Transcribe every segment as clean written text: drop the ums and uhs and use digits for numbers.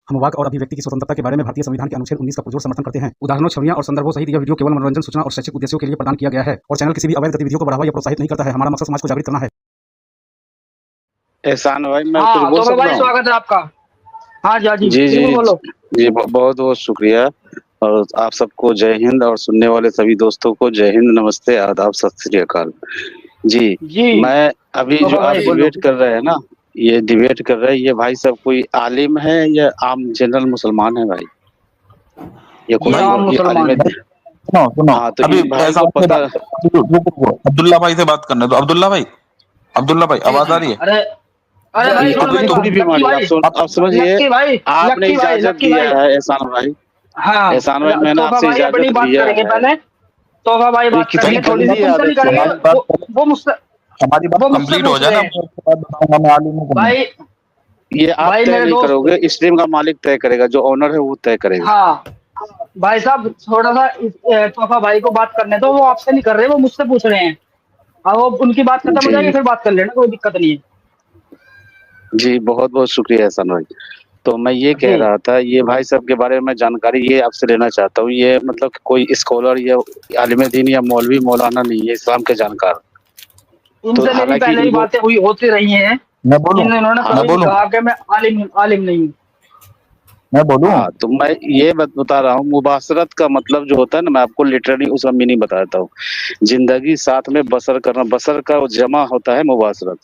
हम वाक और अभिव्यक्ति की स्वतंत्रता के बारे में भारतीय संविधान के अनुच्छेद 19 का पुरजोर समर्थन करते हैं। उदाहरणों, छवियां और संदर्भों सहित यह वीडियो केवल मनोरंजन, सूचना और शैक्षिक उद्देश्यों के लिए प्रदान किया गया है और चैनल किसी भी अवैध गतिविधियों को बढ़ावा या प्रोत्साहित नहीं करता है। हमारा मकसद समाज को जागृत करना है। एहसान भाई, मैं हाँ, कुछ बोल तो सकता भाई हूँ? स्वागत है आपका। हाँ जी जी जी बोलो। जी, बहुत बहुत शुक्रिया। और आप सबको जय हिंद, और सुनने वाले सभी दोस्तों को जय हिंद, नमस्ते, आदाब, सत श्री अकाल। जी, जी मैं अभी तो जो आप भाई बोलो। डिबेट कर रहे हैं ना, ये डिबेट कर रहे हैं, ये भाई सब कोई आलिम है या आम जनरल मुसलमान है भाई? ये कोई आम मुसलमान है। सुनो हाँ, तो अभी इन भाई ऐसा को पता अब्दुल्ला भाई से बात करने दो। अब्दुल्ला भाई आवाज आ रही है? अरे अरे भाई सुनो मेरी बात। भी लक्की बीमारी भाई, आप समझिए, लक्की भाई, आपने लक्की भाई, इजाजत लक्की दिया भाई। है एहसान भाई। हाँ, एहसान भाई, मैंने तोहफा आपसे भाई अपनी इजाजत बात लिया करेंगे है। पहले। तोहफा भाई बात कितनी करेंगे, थोड़ी सी गंदी तुमसे नहीं आदत है। करेंगे। वो मुझसे हमारी बात वो मुझसे कंप्लीट हो पूछ जाए रहे ना, हैं। उसके बाद बताऊंगा मैं आलिम हूं कि नहीं। भाई ये आप भाई तय मेरे नहीं दोस्त। करोगे, स्ट्रीम का मालिक तय करेगा, जो ओनर है वो तय करेगा। हाँ भाई साहब, थोड़ा सा तोहफा भाई को बात करने दो। वो आपसे नहीं कर रहे, वो मुझसे पूछ रहे हैं। अब वो उनकी बात खत्म हो जी जाएगी, फिर बात कर लेना, कोई दिक्कत नहीं है। जी, बहुत बहुत शुक्रिया एहसान भाई। तो मैं ये कह जी। रहा था, ये भाई साहब के बारे में जानकारी ये आपसे लेना चाहता हूँ। ये मतलब कोई स्कॉलर या आलिम दीन या मौलवी मौलाना नहीं है, इस्लाम के जानकार। इनसे मेरी हालांकि पहले ही इनको बातें हुई होती रही हैं। मैं बोलूं? इन्होंने मैं कभी बोलूं? कहा कि मैं आलिम नहीं हूँ। मैं बोलूं? हाँ, तो मैं ये बता रहा हूँ, मुबासरत का मतलब जो होता है ना, मैं आपको लिटरली उसका मीनिंग बता देता हूँ। जिंदगी साथ में बसर करना, बसर का जमा होता है मुबासरत।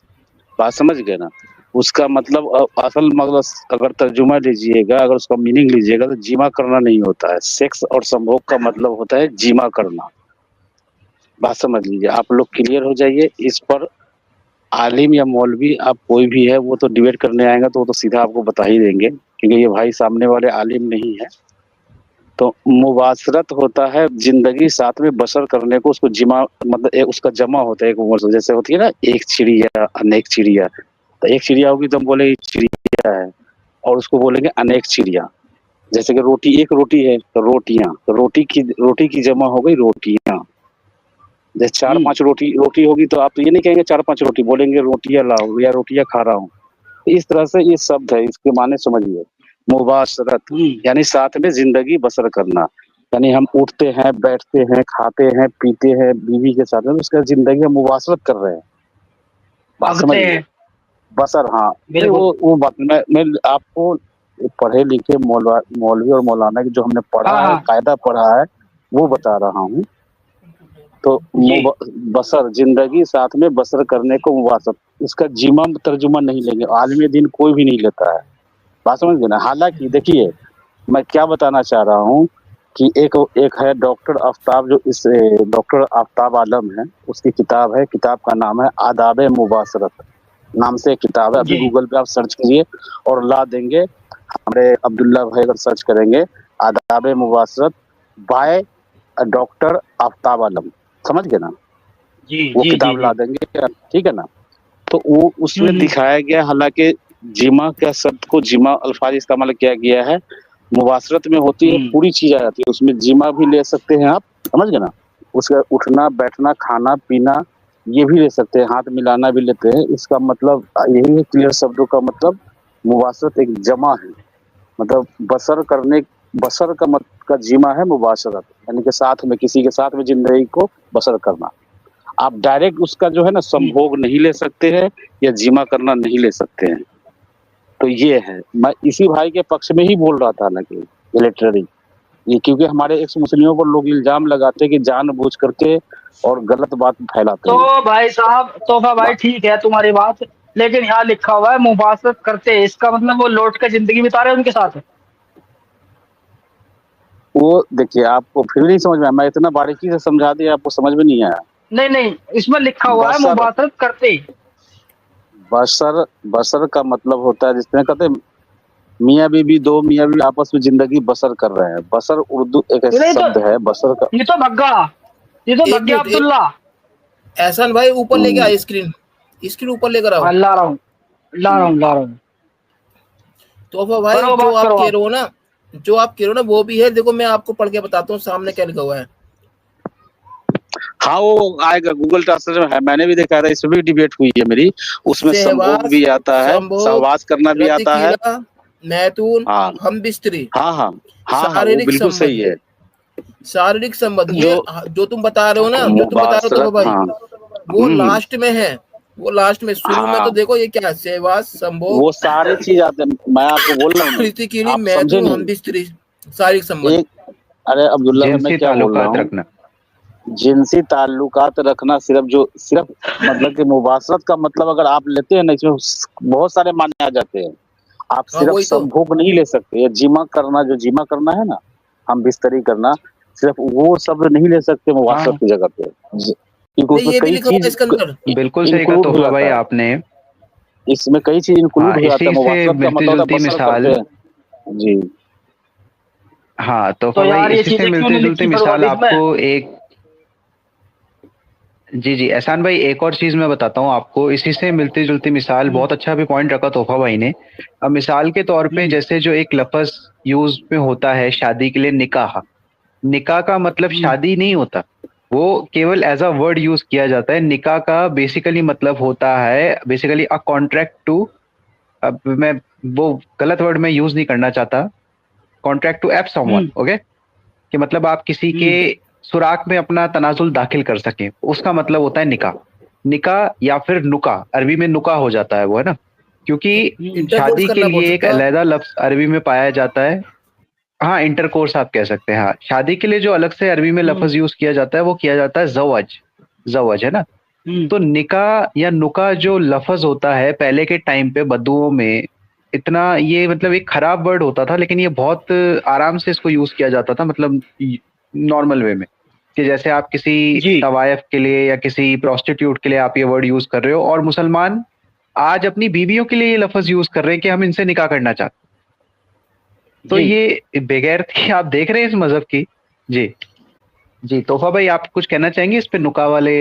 बात समझ गए ना? उसका मतलब असल मतलब अगर तर्जुमा लीजिएगा, अगर उसका मीनिंग लीजिएगा, तो जीमा करना नहीं होता है। सेक्स और संभोग का मतलब होता है जीमा करना। बात समझ लीजिए, आप लोग क्लियर हो जाइए इस पर। आलिम या मौलवी, आप कोई भी है, वो तो डिबेट करने आएगा तो वो तो सीधा आपको बता ही देंगे, क्योंकि ये भाई सामने वाले आलिम नहीं है। तो मुबासरत होता है जिंदगी साथ में बसर करने को, उसको जिमा मतलब उसका जमा होता है एक उम्र से। जैसे होती है ना, एक चिड़िया अनेक चिड़िया, तो एक चिड़िया होगी तो हम बोलेंगे चिड़िया है, और उसको बोलेंगे अनेक चिड़िया। जैसे कि रोटी, एक रोटी है तो रोटियां, तो रोटी की जमा हो गई रोटियां। जैसे 4-5 रोटी होगी तो आप तो ये नहीं कहेंगे 4-5 रोटी, बोलेंगे रोटियां लाओ या रोटियां खा रहा हूँ। इस तरह से ये शब्द है, इसके माने समझिए। मुबाशरत यानी साथ में जिंदगी बसर करना, यानी हम उठते हैं, बैठते हैं, खाते हैं, पीते हैं बीवी के साथ में, उसका जिंदगी हम मुबाशरत कर रहे हैं। बात समझिए, बसर। हाँ, वो बात मैं आपको पढ़े लिखे मौलवी और मौलाना की जो हमने पढ़ा है, कायदा पढ़ा है, वो बता रहा हूँ। तो बसर जिंदगी साथ में बसर करने को मुबासरत, इसका जीमा तर्जुमा नहीं लेंगे, आलिम दीन कोई भी नहीं लेता है। बात समझ गए ना? हालांकि देखिए, मैं क्या बताना चाह रहा हूँ कि एक है डॉक्टर आफ्ताब, जो इस डॉक्टर आफ्ताब आलम है, उसकी किताब है, किताब का नाम है आदाब मुबासरत नाम से किताब है। अभी गूगल पे आप सर्च कीजिए और ला देंगे। हमारे अब्दुल्ला भाई अगर सर्च करेंगे आदाब मुबासरत बाय डॉक्टर आफ्ताब आलम, समझ गए ना? वो किताब ला देंगे, ठीक है ना? तो वो उसमें दिखाया गया, हालांकि जीमा का शब्द को जीमा अल्फाज इस्तेमाल किया गया है, मुबासरत में होती है पूरी चीज आ जाती है उसमें। जीमा भी ले सकते हैं आप, समझ गए ना? उसका उठना बैठना खाना पीना ये भी ले सकते हैं, हाथ मिलाना भी लेते हैं। इसका मतलब यही है, क्लियर शब्दों का मतलब मुबासरत एक जमा है, मतलब बसर का जीमा है मुबासरत, यानी कि साथ में किसी के साथ में जिंदगी को बसर करना। आप डायरेक्ट उसका जो है ना संभोग नहीं ले सकते हैं या जीमा करना नहीं ले सकते हैं। तो ये है, मैं इसी भाई के पक्ष में ही बोल रहा था ना कि लिटरली ये, क्योंकि हमारे एक्स मुस्लिमों पर लोग इल्जाम लगाते हैं कि जानबूझ करके और गलत बात फैलाते हैं। तो भाई साहब, तोहफा भाई ठीक है तुम्हारी बात, लेकिन यहाँ लिखा हुआ है मुबासरत करते, इसका मतलब वो लौट के जिंदगी बिता रहे हैं उनके साथ। वो देखिए, आपको फिर नहीं समझ में आया, मैं इतना बारीकी से समझा दिया, आपको समझ में नहीं आया? नहीं, इसमें लिखा हुआ है मुबासरत करते। बसर का मतलब होता है, जिसमें कहते हैं मियाँ बीबी, दो मियाँ बीबी आपस में जिंदगी बसर कर रहे हैं। बसर उर्दू एक शब्द है बसर का। ये तो भग्गा अब्दुल्ला। एहसान भाई ऊपर लेके आ, स्क्रीन ऊपर लेकर आओ। ला रहा हूँ। तो भाई जो आप कह रहे हो ना वो भी है। देखो मैं आपको पढ़ के बताता हूँ सामने क्या लिखा हुआ है। हाँ, वो आएगा, गूगल ट्रांसलेटर में है, मैंने भी देखा था, इसमें भी डिबेट हुई है मेरी, उसमें संभोग भी आता है, सहवास करना भी आता है। मैथुन, हाँ हम बिस्तरी, हाँ हाँ हाँ हाँ, वो शारीरिक बिल्कुल सही संबंध, है। शारीरिक संबंध, ये जो जो तुम बता रहे हो ना, जो तुम बता रहे हो तो मुबाशरत, भाई हाँ वो लास्ट में है, वो लास्ट में। शुरू में हाँ, तो देखो ये क्या है, सहवास, संभोग, वो सारे चीज आते हैं, मैं आपको बोल रहा हूँ ना, रीति कीड़ी, आप समझे मैथुन, हम नहीं। बिस्तरी, शारीरिक संबंध। एक, अरे अब्दुल्ला भाई, मैं जिनसी क्या बोल रहा ताल्लुकात हूँ, रखना। जिनसी ताल्लुकात रखना, सिर्फ मतलब कि मुबाशरत का मतलब अगर आप लेते हैं ना, इसमें बहुत सारे माने आ जाते हैं। आप हाँ सिर्फ वही तो, संभोग नहीं ले सकते, ये जिमा करना, जो जिमा करना है ना, हम बिस्तरी करना, सिर्फ वो सब नहीं ले सकते मुबाशरत हाँ की जगह पे, क्योंकि नहीं उसमें ये भी कई लिखा हुआ है चीज इसके अंदर। बिल्कुल सही कहा इंक्लूड हो तोहफा भाई जाता है, आपने। इसमें कई चीज हाँ इंक्लूड हो जाता है। इसी से मुबाशरत का मिलती मतलब होता है जुलती बसर करते मिसाल, हैं जी। हाँ तो तोहफा भाई यार ये इसी से चीजें क्यों मिलती नहीं जुलती लिखी फिर मिसाल हदीस में? आपको एक, जी जी एहसान भाई एक और चीज मैं बताता हूँ आपको, इसी से मिलती जुलती मिसाल, बहुत अच्छा भी पॉइंट रखा तोहफा भाई ने। अब मिसाल के तौर पे जैसे जो एक लफ्ज यूज में होता है शादी के लिए, निकाह, निकाह का मतलब शादी नहीं होता, वो केवल एज अ वर्ड यूज किया जाता है। निकाह का बेसिकली मतलब होता है बेसिकली अ कॉन्ट्रैक्ट टू, अब मैं वो गलत वर्ड में यूज नहीं करना चाहता, contract to ape someone, okay, कि मतलब आप किसी के सुराख में अपना तनाजुल दाखिल कर सकें, उसका मतलब होता है निकाह। निकाह या फिर नुका, अरबी में नुका हो जाता है वो, है ना, क्योंकि इंटरकोर्स शादी के करना बोल लिए एक सकते हो आप। अलहदा लफ्ज अरबी में पाया जाता है। हाँ इंटरकोर्स आप कह सकते हैं। हाँ शादी के लिए जो अलग से अरबी में लफ्ज यूज किया जाता है वो किया जाता है जवज, जवज, है ना। तो निकाह या नुका जो लफ्ज होता है पहले के टाइम पे बद्दुओं में, इतना ये मतलब एक खराब वर्ड होता था, लेकिन ये बहुत आराम से इसको यूज किया जाता था, मतलब नॉर्मल वे में, कि जैसे आप किसी जी तवायफ के लिए या किसी प्रोस्टिट्यूट के लिए आप ये वर्ड यूज कर रहे हो, और मुसलमान आज अपनी बीवियों के लिए ये लफ्ज यूज कर रहे हैं कि हम इनसे निकाह करना चाहते हैं। तो जी ये बेगैरती आप देख रहे हैं इस मजहब की। जी जी तोहफा भाई आप कुछ कहना चाहेंगे इस पे, नुका वाले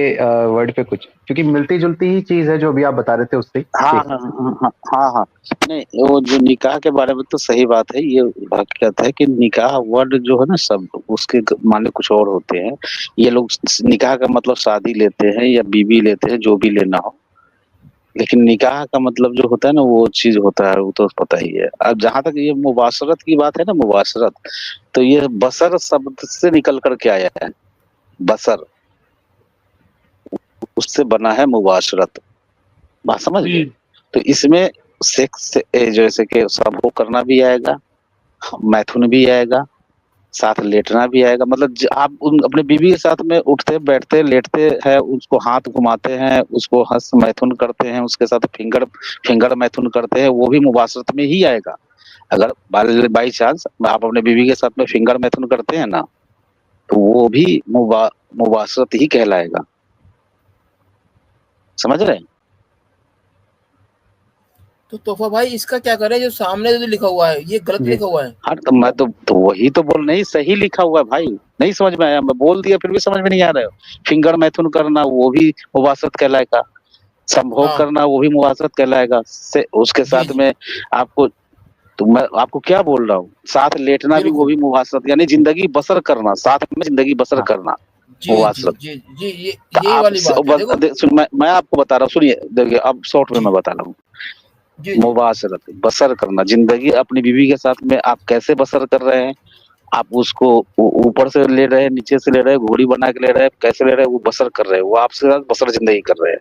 वर्ड पे कुछ, क्योंकि मिलती जुलती ही चीज है जो अभी आप बता रहे थे उससे। हाँ जी हाँ हाँ हाँ हाँ हाँ। नहीं, वो जो निकाह के बारे में तो सही बात है, ये हकीकत है कि निकाह वर्ड जो है ना, सब उसके माने कुछ और होते हैं। ये लोग निकाह का मतलब शादी लेते हैं या बीवी लेते हैं, जो भी लेना हो, लेकिन निकाह का मतलब जो होता है ना, वो चीज होता है, वो तो पता ही है। अब जहां तक ये मुबाशरत की बात है ना, मुबाशरत, तो ये बसर शब्द से निकल करके आया है, बसर, उससे बना है मुबाशरत, बात समझ गए। तो इसमें सेक्स जैसे कि संभोग करना भी आएगा, मैथुन भी आएगा, साथ लेटना भी आएगा। मतलब आप अपने बीवी के साथ में उठते बैठते लेटते हैं, उसको हाथ घुमाते हैं, उसको हंस मैथुन करते हैं, उसके साथ फिंगर फिंगर मैथुन करते हैं, वो भी मुबाशरत में ही आएगा। अगर बाई चांस आप अपने बीवी के साथ में फिंगर मैथुन करते हैं ना, तो वो भी मुबाशरत ही कहलाएगा, समझ रहे हैं। तो तोहफा भाई इसका क्या करें, जो सामने जो लिखा हुआ है ये गलत जी लिखा हुआ है। हाँ, तो मैं तो वही तो बोल, नहीं सही लिखा हुआ है भाई, नहीं समझ में आया, मैं बोल दिया फिर भी समझ में नहीं आ रहा है। फिंगर मैथुन करना वो भी मुबाशरत कहलाएगा, संभोग हाँ करना वो भी मुबाशरत कहलाएगा, से उसके जी साथ जी में आपको, तो मैं आपको क्या बोल रहा हूँ, साथ लेटना भी वो बिल्कुल, भी मुबाशरत, यानी जिंदगी बसर करना, साथ में जिंदगी बसर हाँ करना जी जी मुबाशरत। जी जी तो ये आप वाली बात है देखो। मैं आपको बता रहा हूँ, सुनिए, देखिए अब शॉर्ट में जी मैं बता रहा हूँ। जी जी मुबाशरत बसर करना, जिंदगी अपनी बीवी के साथ में आप कैसे बसर कर रहे हैं, आप उसको ऊपर से ले रहे हैं, नीचे से ले रहे हैं, घोड़ी बना के ले रहे हैं, कैसे ले रहे हैं, वो बसर कर रहे हैं, वो आपसे साथ बसर जिंदगी कर रहे हैं,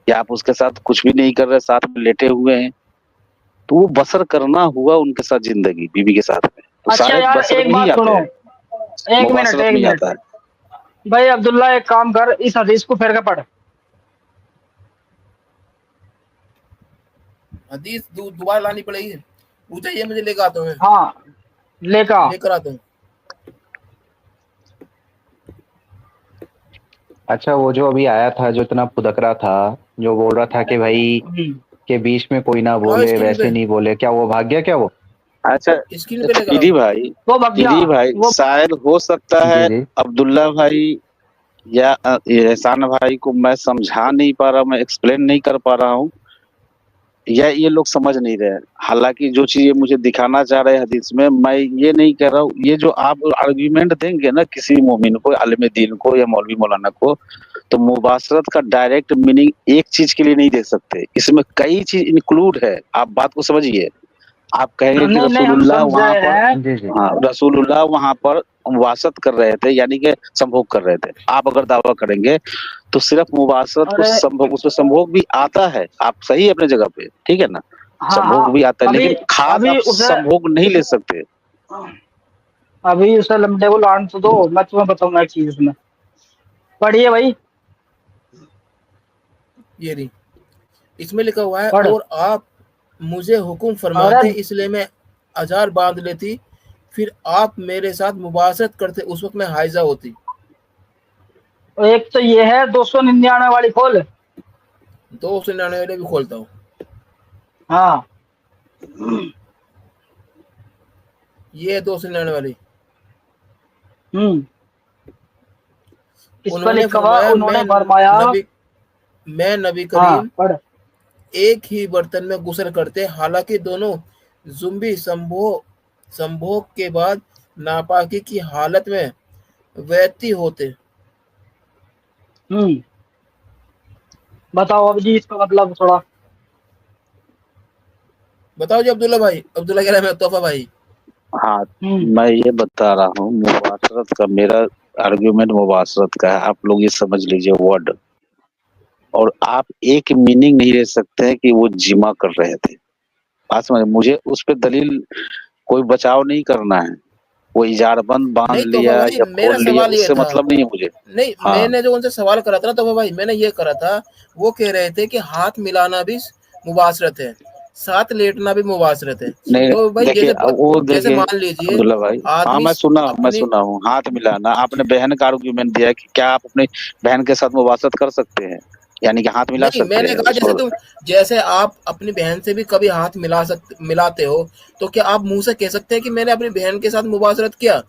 या आप उसके साथ कुछ भी नहीं कर रहे, साथ में लेटे हुए हैं, तो वो बसर करना हुआ उनके साथ जिंदगी, बीवी के साथ में, तो अच्छा सारे यार बसर एक में ही बात आते सुनो, हैं, मुबाशरत में एक ही मिनट आता है। भाई अब्दुल्ला एक काम कर, इस हदीस को फिर के पढ़। हदीस दोबारा लानी पड़ेगी, पूछा ये मुझे लेकर आता हूँ मैं, हाँ लेका लेकर आता हूँ। अच्छा वो जो अभी आया था जो इतना फुदकरा था, जो बोल रहा था कि भाई के बीच में कोई ना हाँ बोले, स्क्रीन वैसे पे, नहीं बोले, क्या वो भाग गया क्या वो? अच्छा स्क्रीन पे लेकर पीडी आओ। भाई, वो भग गया पीडी भाई, वो। शायद हो सकता जी है जी अब्दुल्ला भाई या एहसान भाई को मैं समझा नहीं पा रहा, मैं एक्सप्लेन नहीं कर पा रहा हूँ, या ये लोग समझ नहीं रहे। हालांकि जो चीज ये मुझे दिखाना चाह रहे हैं हदीस में, मैं ये नहीं कह रहा हूँ, ये जो आप आर्ग्यूमेंट देंगे ना किसी मोमिन को, आलिम दीन को या मौलवी मौलाना को, तो मुबाशरत का डायरेक्ट मीनिंग एक चीज के लिए नहीं दे सकते, इसमें कई चीज इंक्लूड है, आप बात को समझिए। आप कहेंगे कि नहीं नहीं, हम रसूलुल्लाह समझ वहां रहे पर, हैं। जी जी हाँ, रसूलुल्लाह वहां पर मुबासरत कर रहे थे, यानी कि संभोग कर रहे थे। आप अगर दावा करेंगे तो सिर्फ मुबासरत को अरे संभोग, उसमें संभोग भी आता है, आप सही है अपने जगह पे, ठीक है ना, हाँ संभोग भी आता है, अभी लेकिन खास अभी आप संभोग नहीं ले सकते। उसे लमडे को लान तो दो, मैं तुम्हें बताऊंगा एक चीज इसमें। पढ़िए भाई, ये नहीं, इसमें लिखा हुआ है पढ़। और आप मुझे हुक्म फरमाते अरे इसलिए मैं अजार बांध लेती, फिर आप मेरे साथ मुबासरत करते, उस वक्त मैं हाइजा होती। एक तो ये है 299 वाली खोल। 299 वाले भी खोलता हूँ, हाँ ये है 299 वाली। इस पर उन्होंने लिखा हुआ, फरमाया उन्होंने फरमाया। मैं नबी हाँ करीम पढ़। एक ही बर्तन में गुस्ल करते, हालांकि दोनों जुम्बी संभोग के बाद नापाकी की हालत में वैती होते। बताओ अब जी इसका मतलब थोड़ा। बताओ जी अब्दुल्ला भाई। अब्दुल्ला कह रहा है मैं तोहफा भाई। हाँ, मैं ये बता रहा हूँ, मुबासरत का मेरा आर्ग्यूमेंट मुबासरत का है, आप लोग ये समझ लीजिए वर्ड, और आप एक मीनिंग नहीं ले सकते हैं कि वो जिमा कर रहे थे। बात समझ, मुझे उस पर दलील कोई बचाव नहीं करना है, वो इजारबंद बांध नहीं तोहफा लिया भाई, या मेरा खोल लिया, सवाल ये उससे था, मतलब नहीं है मुझे। नहीं हाँ, मैंने जो उनसे सवाल करा था ना तोहफा भाई, मैंने ये करा था, वो कह रहे थे कि हाथ मिलाना भी मुबासरत है, साथ लेटना भी मुबासरत है। नहीं तो भाई देखिए, वो जैसे देखिए मान लीजिए अब्दुल्ला भाई, हाँ आदमी मैं अपनी, सुना हूँ, हाथ मिलाना, आपने बहन का आर्ग्यूमेंट दिया है कि क्या आप अपनी बहन के साथ मुबासरत कर सकते हैं, यानी कि हाथ मिला नहीं सकते मैंने हैं कहा उसको। जैसे आप अपनी बहन से भी कभी हाथ मिलाते हो, तो क्या आप मुंह से कह सकते हैं कि मैंने अपनी बहन के साथ मुबासरत किया?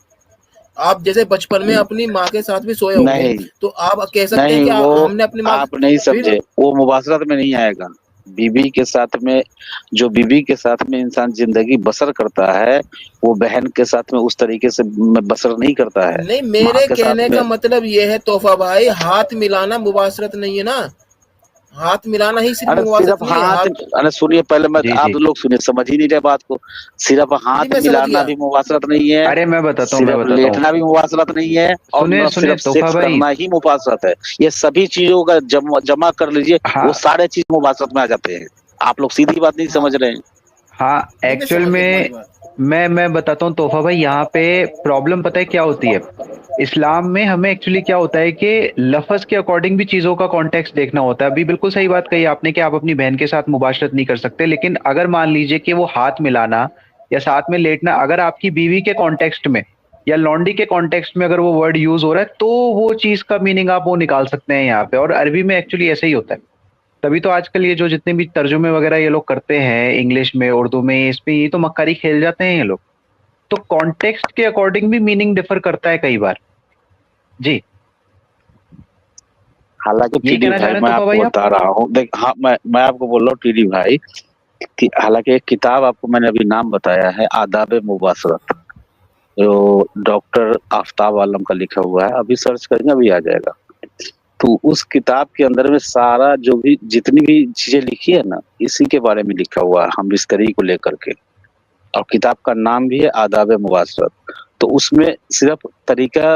आप जैसे बचपन में अपनी माँ के साथ भी सोए होंगे, नहीं तो आप कह सकते हैं नहीं, कि वो हमने अपनी माँ, आप नहीं फिर समझे, वो मुबासरत में नहीं आएगा। बीबी के साथ में, जो बीबी के साथ में इंसान जिंदगी बसर करता है, वो बहन के साथ में उस तरीके से बसर नहीं करता है। नहीं, माँ मेरे के साथ कहने में, का मतलब ये है तोहफा भाई, हाथ मिलाना मुबासरत नहीं है ना, हाथ मिलाना ही सिर्फ अरे मुबासरत सिर्फ नहीं है। हाथ, हाथ, अरे सुनिए पहले, मैं जी आप जी लोग सुनिए, समझ ही नहीं रहे बात को। सिर्फ जी हाथ मैं समझ मिलाना गया। भी मुबासरत नहीं है, अरे मैं बताता हूँ, मैं सिर्फ बताता हूँ। लेटना भी मुबासरत नहीं है, और सुने न सुने सिर्फ तोहफा सेक्स भाई। करना ही मुबासरत है। ये सभी चीजों का जमा कर लीजिए, वो हाँ सारे चीज मुबासरत में आ जाते हैं। आप लोग सीधी बात नहीं हाँ समझ रहे हैं। हाँ, नहीं मैं एक्चुअल समझ गया तुम्हारी में बात। मैं बताता हूँ तोहफा भाई, यहाँ पे प्रॉब्लम पता है क्या होती है। इस्लाम में हमें एक्चुअली क्या होता है कि लफ्ज के अकॉर्डिंग भी चीज़ों का कॉन्टेक्स्ट देखना होता है। अभी बिल्कुल सही बात कही आपने कि आप अपनी बहन के साथ मुबाशरत नहीं कर सकते, लेकिन अगर मान लीजिए कि वो हाथ मिलाना या साथ में लेटना अगर आपकी बीवी के कॉन्टेक्स्ट में या लॉन्डी के कॉन्टेक्स्ट में अगर वो वर्ड यूज हो रहा है, तो वो चीज़ का मीनिंग आप वो निकाल सकते हैं यहाँ पे। और अरबी में एक्चुअली ऐसे ही होता है। तभी तो आजकल ये जो जितने भी तर्जुमे वगैरह ये लोग करते हैं इंग्लिश में, उर्दू में, इस पे ये तो मक्कारी खेल जाते हैं ये लोग। तो कॉन्टेक्स्ट के अकॉर्डिंग भी मीनिंग डिफर करता है कई बार। जी, हालांकि यही टीडी कहना चाह भाई, रहे हैं मैं तो आपको भाई आप। बता रहा हूँ, देख, हाँ, मैं आपको बोल रहा हूँ टीडी भाई कि हालांकि एक किताब आपको मैंने अभी नाम बताया है, आदाब मुबासरत, जो डॉक्टर आफ्ताब आलम का लिखा हुआ है, अभी सर्च करेंगे अभी आ जाएगा। तो उस किताब के अंदर में सारा जो भी जितनी भी चीजें लिखी है ना, इसी के बारे में लिखा हुआ है, हम बिस्तरी को लेकर के, और किताब का नाम भी है आदाब मुबासरत। तो उसमें सिर्फ तरीका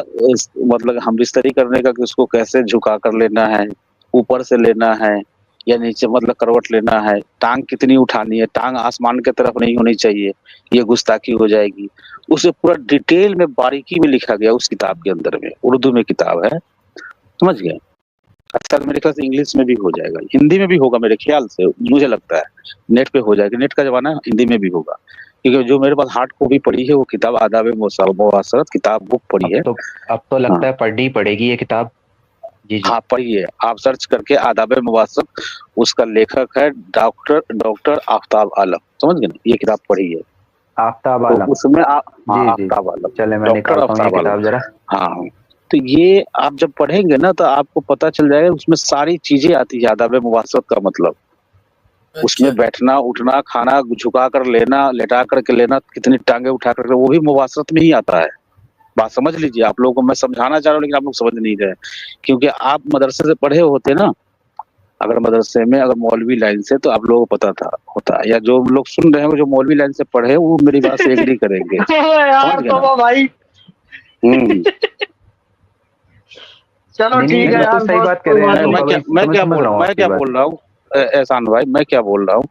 मतलब हम बिस्तरी करने का कि उसको कैसे झुका कर लेना है, ऊपर से लेना है या नीचे, मतलब करवट लेना है, टांग कितनी उठानी है, टांग आसमान की तरफ नहीं होनी चाहिए, ये गुस्ताखी हो जाएगी। उसे पूरा डिटेल में बारीकी में लिखा गया उस किताब के अंदर में, उर्दू में किताब है, समझ गए। अच्छा, मेरे ख्याल से इंग्लिश में भी हो जाएगा, हिंदी में भी होगा मेरे ख्याल से, मुझे लगता है नेट पे हो जाएगा, नेट का जमाना है, हिंदी में भी होगा। क्योंकि जो मेरे पास हार्ड कॉपी पड़ी है वो किताब आदाब मुबासरत किताब बुक पड़ी है। अब तो लगता हाँ है पढ़नी पड़ेगी ये किताब। जी जी, हाँ, पढ़ी है, आप सर्च करके आदाब मुबासरत, उसका लेखक है डॉक्टर आफ्ताब आलम, समझ गए ना, ये किताब पढ़ी है। आफ्ताब तो आलम। उसमें आप, हाँ, जी जी, आफ्ताब आलम, चले मैं डॉक्टर निकालता हूँ ये आफ्ताब आलम, किताब जरा। हाँ। तो ये आप जब पढ़ेंगे ना तो आपको पता चल जाएगा, उसमें सारी चीजें आती है आदाब मुबासरत का मतलब। उसमें अच्छा बैठना, उठना, खाना, झुका कर लेना, लेटा करके लेना, कितनी टांगे उठा करके, वो भी मुबासरत में ही आता है। बात समझ लीजिए, आप लोगों को मैं समझाना चाह रहा हूँ लेकिन आप लोग समझ नहीं रहे, क्योंकि आप मदरसे से पढ़े होते ना, अगर मदरसे में अगर मौलवी लाइन से, तो आप लोगों को पता था होता है, या जो लोग सुन रहे हैं वो जो मौलवी लाइन से पढ़े वो मेरी बात से एग्री करेंगे। यार समझ गए ना? तोफा भाई, हम्म। चलो नहीं नहीं, ठीक है बिल्कुल यार, सही बहुत बात कोई कर रहे हैं बात तोफा भाई, मैं क्या बोल रहा हूँ एहसान भाई, मैं क्या बोल रहा हूँ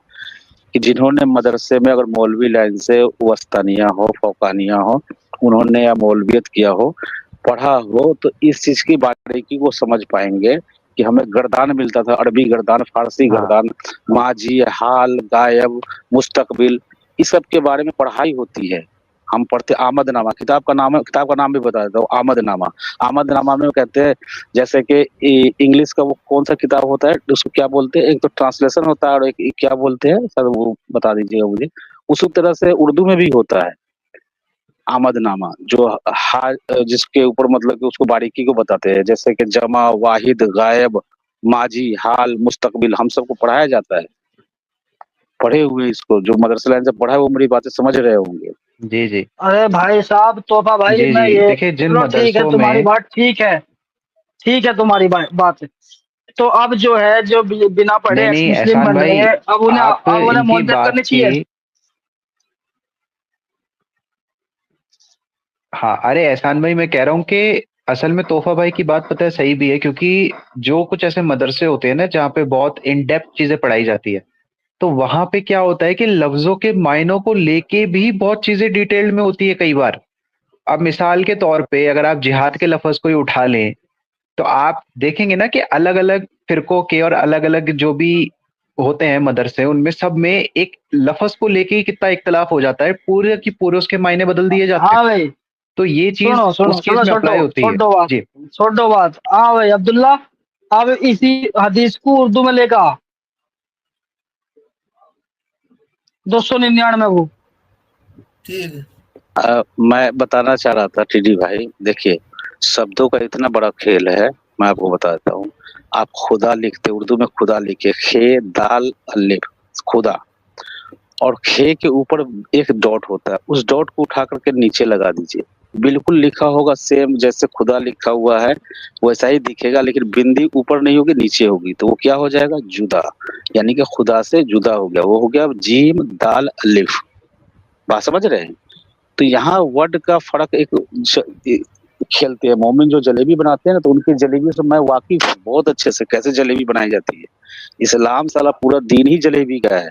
कि जिन्होंने मदरसे में अगर मौलवी लाइन से वस्तानिया हो, फौकानिया हो, उन्होंने या मौलवियत किया हो, पढ़ा हो, तो इस चीज की बारीकी को समझ पाएंगे कि हमें गर्दान मिलता था, अरबी गर्दान, फारसी हाँ गर्दान, माजी, हाल, गायब, मुस्तकबिल, इस सब के बारे में पढ़ाई होती है। हम पढ़ते आमदनामा, किताब का नाम भी बता देता हूँ, आमदनामा। आमदनामा में कहते हैं, जैसे कि इंग्लिश का वो कौन सा किताब होता है, उसको क्या बोलते हैं, एक तो ट्रांसलेशन होता है और एक क्या बोलते हैं सर, वो बता दीजिएगा मुझे। उसी तरह से उर्दू में भी होता है आमदनामा, जो जिसके ऊपर मतलब कि उसको बारीकी को बताते हैं, जैसे कि जमा, वाहिद, गायब, माजी, हाल, मुस्तकबिल, हम सबको पढ़ाया जाता है। पढ़े हुए इसको, जो मदरसा लाइन से पढ़ा है वो मेरी बातें समझ रहे होंगे। जी जी अरे भाई साहब, तोहफा भाई, जी मैं जी। ये, देखिए जिन चलो ठीक है, मदरसों तुम्हारी में, बात ठीक है, ठीक है तुम्हारी बात। तो अब जो है, जो बिना पढ़े नहीं एक्स नहीं मुस्लिम एहसान बन रहे भाई, हैं, आप अब उन्हें इनकी मोहब्बत बात करनी की, चाहिए। हाँ अरे एहसान भाई, मैं कह रहा हूँ कि असल में तोहफा भाई की बात पता है सही भी है, क्योंकि जो कुछ ऐसे मदरसे होते हैं ना जहाँ पे बहुत इन डेप्थ चीजें पढ़ाई जाती है, तो वहां पे क्या होता है कि लफ्जों के मायनों को लेके भी बहुत चीजें डिटेल्ड में होती है कई बार। अब मिसाल के तौर पे अगर आप जिहाद के लफ्ज को ही उठा लें, तो आप देखेंगे ना कि अलग अलग फिरकों के और अलग अलग जो भी होते हैं मदरसे, उनमें सब में एक लफ्ज को लेके ही कितना इख्तलाफ हो जाता है, पूरे की पूरे उसके मायने बदल दिए जाते हैं। हाँ भाई, तो ये चीज सुनो सुनो, उस केस चलो में छोड़ो अप्लाई होती है। छोड़ो बात, जी छोड़ो बात। हाँ भाई अब्दुल्ला, अब इसी हदीस को उर्दू में लेकर आ, 299 वो। ठीक है। मैं बताना चाह रहा था टीडी भाई, देखिए शब्दों का इतना बड़ा खेल है, मैं आपको बताता हूँ। आप खुदा लिखते, उर्दू में खुदा लिखे, खे दाल अलिफ, खुदा, और खे के ऊपर एक डॉट होता है, उस डॉट को उठा करके नीचे लगा दीजिए, बिल्कुल लिखा होगा सेम जैसे खुदा लिखा हुआ है वैसा ही दिखेगा, लेकिन बिंदी ऊपर नहीं होगी, नीचे होगी, तो वो क्या हो जाएगा, जुदा, यानी कि खुदा से जुदा हो गया, वो हो गया जीम दाल अलिफ। बात समझ रहे हैं? तो यहाँ वर्ड का फर्क खेलते हैं। मोमिन जो जलेबी बनाते हैं ना, तो उनकी जलेबी से मैं वाकिफ हूँ बहुत अच्छे से, कैसे जलेबी बनाई जाती है। इस्लाम साला पूरा दीन ही जलेबी का है,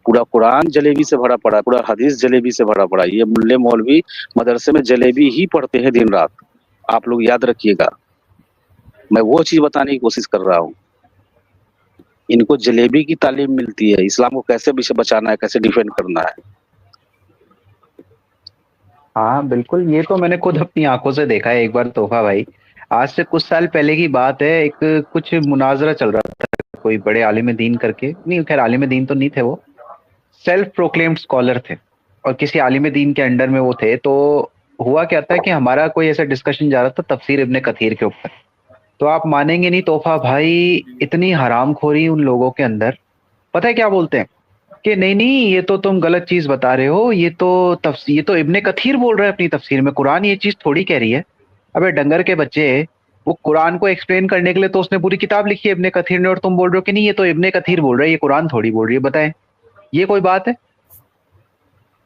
पूरा कुरान जलेबी से भरा पड़ा है, पूरा हदीस जलेबी से भरा पड़ा है। ये मुल्ले मौलवी मदरसे में जलेबी ही पढ़ते हैं दिन रात, आप लोग याद रखिएगा। मैं वो चीज बताने की कोशिश कर रहा हूँ, इनको जलेबी की तालीम मिलती है, इस्लाम को कैसे बचाना है, कैसे डिफेंड करना है। हाँ बिल्कुल, ये तो मैंने खुद अपनी आंखों से देखा है एक बार तोहफा भाई। आज से कुछ साल पहले की बात है, एक कुछ मुनाजरा चल रहा था, कोई बड़े आलिम दीन करके, नहीं खैर आलिम दीन तो नहीं थे वो, सेल्फ प्रोक्लेम्ड स्कॉलर थे, और किसी आलिम दीन के अंडर में वो थे। तो हुआ क्या था कि हमारा कोई ऐसा डिस्कशन जा रहा था तफसीर इब्ने कथीर के ऊपर। तो आप मानेंगे नहीं तोहफा भाई, इतनी हरामखोरी उन लोगों के अंदर। पता है क्या बोलते हैं कि नहीं नहीं ये तो तुम गलत चीज बता रहे हो, ये तो इब्ने कथीर बोल रहा है अपनी तफसीर में, कुरान ये चीज थोड़ी कह रही है। अबे डंगर के बच्चे, वो कुरान को एक्सप्लेन करने के लिए तो उसने पूरी किताब लिखी है इब्ने कथीर ने, और तुम बोल रहे हो कि नहीं ये तो इब्ने कथीर बोल रहा है, ये कुरान थोड़ी बोल रही है। बताएं, ये कोई बात है?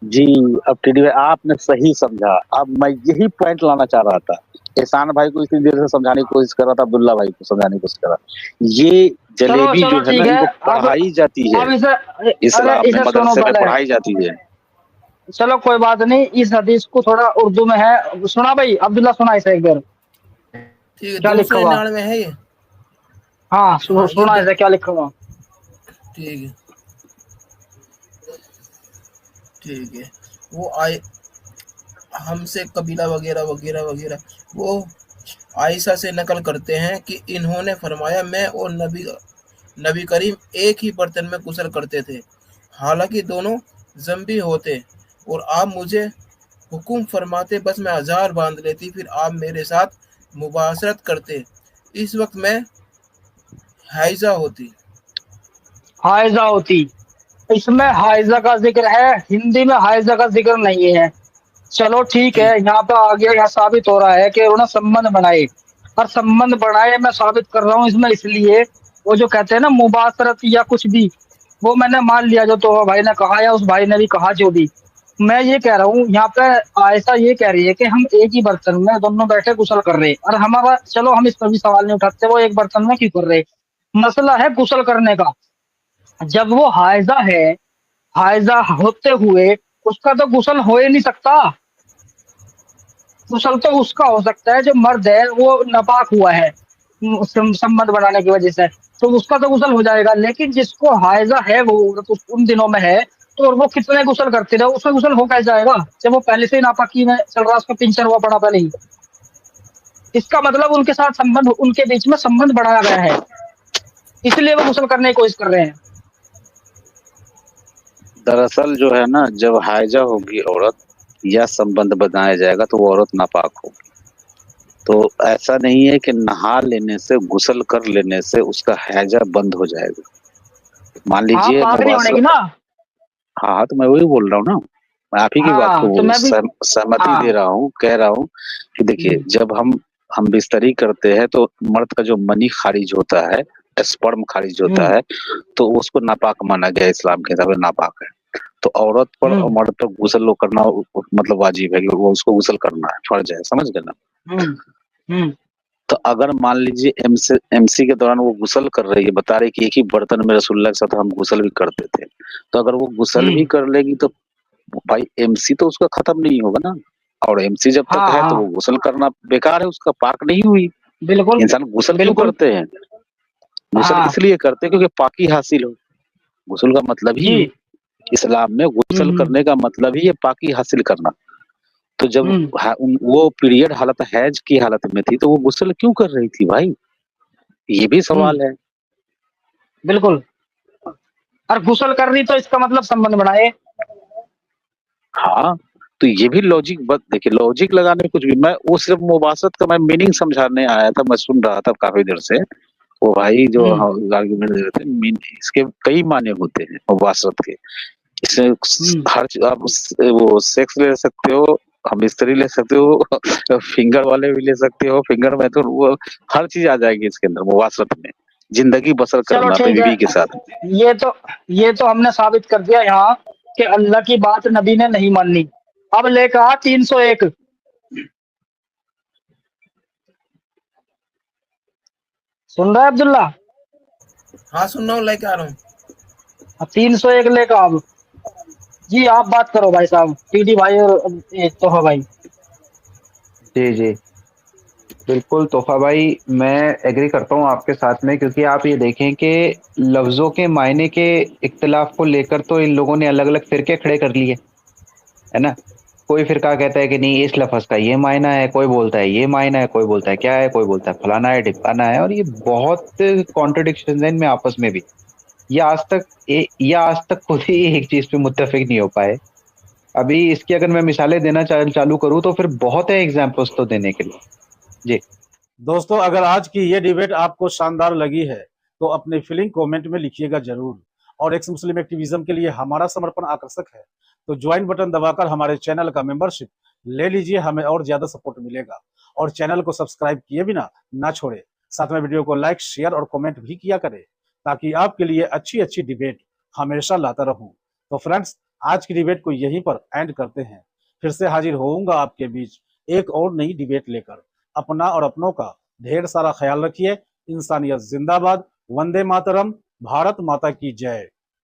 जी, अब टीडी भाई आपने सही समझा, अब मैं यही पॉइंट लाना चाह रहा था। एहसान भाई को इतनी देर से समझाने की कोशिश कर रहा था, अब्दुल्ला भाई को समझाने की कोशिश कर रहा था। ये चलो जलेबी चलो जो है ना, ठीक है। इनको अब पढ़ाई जाती है, अब इसे, अरे इस्लाम में इसे सुनो मदरसे में पहले, पढ़ाई जाती है। चलो कोई बात नहीं, इस हदीस को थोड़ा उर्दू में है, सुना भाई अब्दुल्ला, सुना इसे एक बार, ठीक है, क्या दो लिखा सौ हुआ। निन्यानवे है ये। हाँ हाँ ये सुना इसे, क्या लिखा हुआ। ठीक है, ठीक है। वो आए हमसे कबीला वगैरह वगैरह वगैरह, वो आयशा से नकल करते हैं कि इन्होंने फरमाया, मैं और नबी करीम एक ही बर्तन में गुस्ल करते थे, हालांकि दोनों ज़म्बी होते, और आप मुझे हुक्म फरमाते, बस मैं हजार बांध लेती, फिर आप मेरे साथ मुबाशरत करते, इस वक्त मैं हाइजा होती। हाइजा होती, इसमें हाइजा का जिक्र है, हिंदी में हाइजा का जिक्र नहीं है। चलो ठीक है, ठीक। यहाँ पे आगे यहाँ साबित हो रहा है कि उन्होंने संबंध बनाए, और संबंध बनाए मैं साबित कर रहा हूँ इसमें इसलिए वो जो कहते हैं ना मुबाशरत या कुछ भी, वो मैंने मान लिया जो तो भाई ने कहा या उस भाई ने भी कहा जो भी। मैं ये कह रहा हूँ यहाँ पे आयशा ये कह रही है कि हम एक ही बर्तन में दोनों बैठे गुसल कर रहे हैं, और हमारा चलो हम इस पर भी सवाल नहीं उठाते वो एक बर्तन में क्यों कर रहे। मसला है गुसल करने का। जब वो हाइजा है, हाइजा होते हुए उसका तो गुसल हो ही नहीं सकता। गुसल तो उसका हो सकता है जो मर्द है वो नापाक हुआ है संबंध बनाने की वजह से, तो उसका तो गुसल हो जाएगा। लेकिन जिसको हाइजा है वो उन दिनों में है, तो वो कितने गुसल करते रहे, उसका गुसल हो कैसे जाएगा जब वो पहले से ही नापाकी में चल रहा, उसका पिंचर हुआ पड़ा पहले ही। इसका मतलब उनके साथ संबंध, उनके बीच में संबंध बढ़ाया गया है, इसलिए वो गुसल करने की कोशिश कर रहे हैं। दरअसल जो है ना, जब हाइजा होगी औरत या संबंध बनाया जाएगा तो वो औरत नापाक होगी। तो ऐसा नहीं है कि नहा लेने से, गुसल कर लेने से उसका हैजा बंद हो जाएगा। मान लीजिए पाक नहीं होने की ना। हाँ, तो मैं वही बोल रहा हूँ ना, मैं आप ही की बात को तो मैं भी सहमति दे रहा हूँ, कह रहा हूँ कि देखिए जब हम बिस्तरी करते हैं तो मर्द का जो मनी खारिज होता है, स्पर्म खारिज होता है, तो उसको नापाक माना गया, इस्लाम के हिसाब से नापाक है। तो औरत पर और मर्द पर गुसल करना मतलब वाजिब है कि वो उसको गुसल करना है, फर्ज है, समझ गए ना। तो अगर मान लीजिए एमसी के दौरान वो गुसल कर रही है, बता रही कि एक ही बर्तन में रसूलुल्लाह के साथ हम गुसल भी करते थे, तो अगर वो गुसल भी कर लेगी तो भाई एमसी तो उसका खत्म नहीं होगा ना, और एमसी जब तक है तो वो गुसल करना बेकार है, उसका पाक नहीं हुई। बिल्कुल। इंसान गुसल क्यों करते हैं? गुसल इसलिए करते हैं क्योंकि पाकी हासिल हो। गुसल का मतलब ही इस्लाम में गुसल करने का मतलब ही है पाकी हासिल करना। तो जब वो पीरियड हालत हैज की हालत में थी तो वो गुस्ल क्यों कर रही थी भाई, ये भी सवाल है। बिल्कुल, और गुस्ल कर रही तो इसका मतलब संबंध बनाए। हाँ, तो ये भी लॉजिक, बस देखिए लॉजिक लगाने में कुछ भी, मैं वो सिर्फ मुबासत का मैं मीनिंग समझाने आया था, मैं सुन रहा था काफी देर से वो भाई जो आर्गुमेंट दे रहे थे। इसके कई माने होते हैं मुबासत के, इसमें हर आप वो सेक्स ले सकते हो, हम बिस्तरी ले सकते हो, फिंगर वाले भी ले सकते हो, फिंगर में तो वो हर चीज आ जाएगी इसके अंदर मुबासत में, जिंदगी बसर करना अपनी बीवी के साथ। ये तो हमने साबित कर दिया यहाँ कि अल्लाह की बात नबी ने नहीं मानी। अब लेकर 301 सुन रहा है अब्दुल्ला? हाँ सुन रहा हूँ, लेके आ रहा हूँ। 301 लेकर अब जी आप बात करो भाई साहब, टीडी भाई और तोहफा भाई। जी जी बिल्कुल तोहफा भाई, मैं एग्री करता हूँ आपके साथ में, क्योंकि आप ये देखें कि लफ्ज़ों के मायने के इख्तिलाफ को लेकर तो इन लोगों ने अलग अलग फिरके खड़े कर लिए है ना। कोई फिरका कहता है कि नहीं इस लफ्ज़ का ये मायना है, कोई बोलता है ये मायना है, कोई बोलता है क्या है, कोई बोलता है फलाना है ढिकाना है, और ये बहुत कॉन्ट्रडिक्शन है इनमें आपस में भी। ये आज तक खुद ही एक चीज़ पे मुत्तफिक नहीं हो पाए। अभी इसकी अगर मैं मिसालें देना चालू करूँ तो फिर बहुत है एग्जाम्पल्स तो देने के लिए। जी दोस्तों, अगर आज की ये डिबेट आपको शानदार लगी है तो अपनी फीलिंग कमेंट में लिखिएगा जरूर, और एक्स मुस्लिम एक्टिविज्म के लिए हमारा समर्पण आकर्षक है, तो ज्वाइन बटन दबाकर हमारे चैनल का मेंबरशिप ले लीजिए, हमें और ज्यादा सपोर्ट मिलेगा। और चैनल को सब्सक्राइब किए बिना ना छोड़े, साथ में वीडियो को लाइक शेयर और कमेंट भी किया करें, ताकि आपके लिए अच्छी अच्छी डिबेट हमेशा लाता रहूं। तो फ्रेंड्स, आज की डिबेट को यहीं पर एंड करते हैं, फिर से हाजिर होऊंगा आपके बीच एक और नई डिबेट लेकर। अपना और अपनों का ढेर सारा ख्याल रखिए। इंसानियत जिंदाबाद, वंदे मातरम, भारत माता की जय।